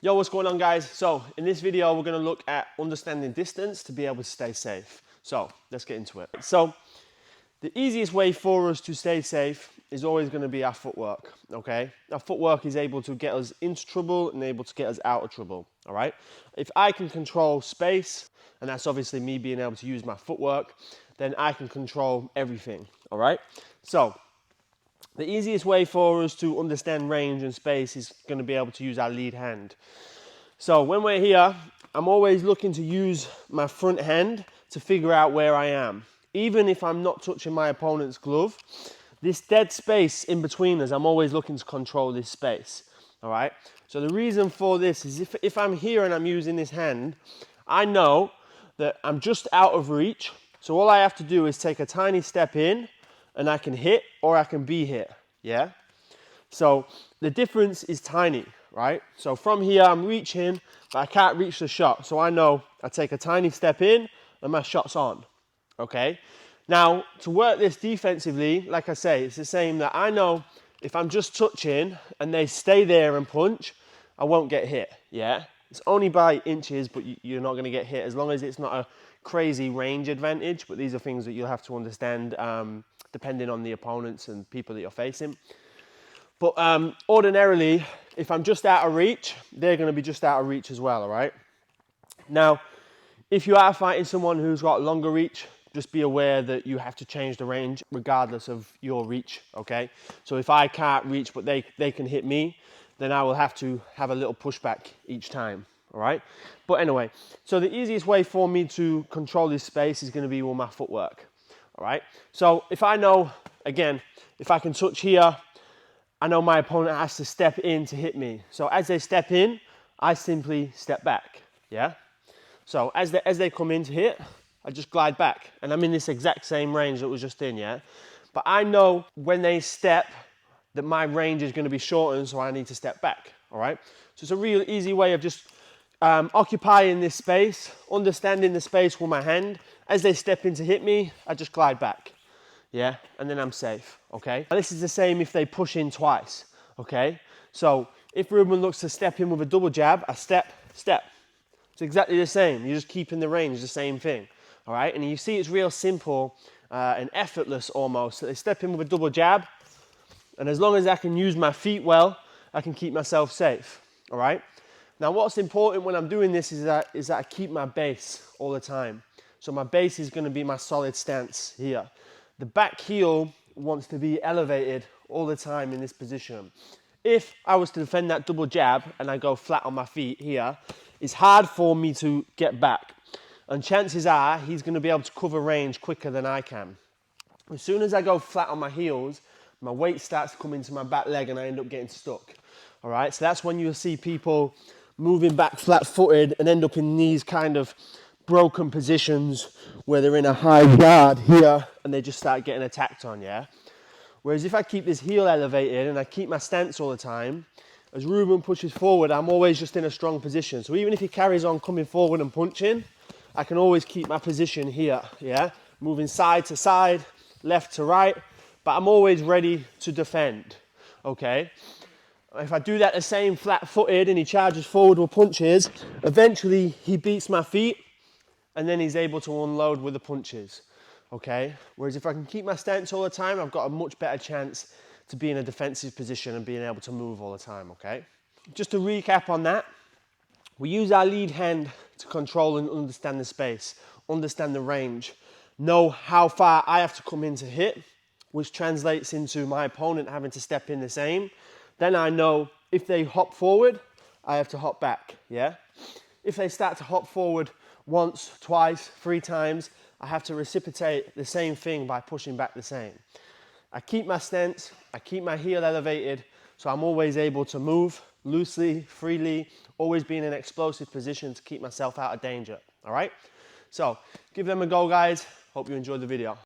Yo, what's going on, guys? So in this video, we're going to look at understanding distance to be able to stay safe. So let's get into it. So the easiest way for us to stay safe is always going to be our footwork, okay? Our footwork is able to get us into trouble and able to get us out of trouble, all right? If I can control space, and that's obviously me being able to use my footwork, then I can control everything, all right? So the easiest way for us to understand range and space is going to be able to use our lead hand. So when we're here, I'm always looking to use my front hand to figure out where I am. Even if I'm not touching my opponent's glove, this dead space in between us, I'm always looking to control this space, all right? So the reason for this is if I'm here and I'm using this hand, I know that I'm just out of reach. So all I have to do is take a tiny step in, and I can hit or I can be hit, yeah? So the difference is tiny, right? So from here I'm reaching, but I can't reach the shot. So I know I take a tiny step in and my shot's on, okay? Now, to work this defensively, like I say, it's the same that I know if I'm just touching and they stay there and punch, I won't get hit, yeah? It's only by inches, but you're not gonna get hit as long as it's not a crazy range advantage, but these are things that you'll have to understand depending on the opponents and people that you're facing. But ordinarily, if I'm just out of reach, they're going to be just out of reach as well, all right? Now, if you are fighting someone who's got longer reach, just be aware that you have to change the range regardless of your reach, okay? So if I can't reach but they can hit me, then I will have to have a little pushback each time, all right? But anyway, so the easiest way for me to control this space is going to be with my footwork. All right, so if I know, again, if I can touch here, I know my opponent has to step in to hit me. So as they step in, I simply step back, yeah? So as they come in to hit, I just glide back. And I'm in this exact same range that was just in, yeah? But I know when they step that my range is going to be shortened, so I need to step back, all right? So it's a real easy way of just occupying this space, understanding the space with my hand. As they step in to hit me, I just glide back, yeah? And then I'm safe, okay? And this is the same if they push in twice, okay? So if Ruben looks to step in with a double jab, I step, step. It's exactly the same. You're just keeping the range, the same thing, all right? And you see it's real simple and effortless almost. So they step in with a double jab, and as long as I can use my feet well, I can keep myself safe, all right? Now what's important when I'm doing this is that I keep my base all the time. So my base is going to be my solid stance here. The back heel wants to be elevated all the time in this position. If I was to defend that double jab and I go flat on my feet here, it's hard for me to get back. And chances are he's going to be able to cover range quicker than I can. As soon as I go flat on my heels, my weight starts to come into my back leg and I end up getting stuck. All right, so that's when you'll see people moving back flat-footed and end up in these kind of broken positions where they're in a high guard here and they just start getting attacked on, yeah? Whereas if I keep this heel elevated and I keep my stance all the time, as Ruben pushes forward, I'm always just in a strong position. So even if he carries on coming forward and punching, I can always keep my position here, yeah? Moving side to side, left to right, but I'm always ready to defend, okay? If I do that the same flat-footed and he charges forward with punches, eventually he beats my feet and then he's able to unload with the punches, okay? Whereas if I can keep my stance all the time, I've got a much better chance to be in a defensive position and being able to move all the time, okay? Just to recap on that, we use our lead hand to control and understand the space, understand the range, know how far I have to come in to hit, which translates into my opponent having to step in the same. Then I know if they hop forward, I have to hop back, yeah? If they start to hop forward once, twice, 3 times, I have to reciprocate the same thing by pushing back the same. I keep my stance, I keep my heel elevated, so I'm always able to move loosely, freely, always be in an explosive position to keep myself out of danger, all right? So give them a go, guys. Hope you enjoyed the video.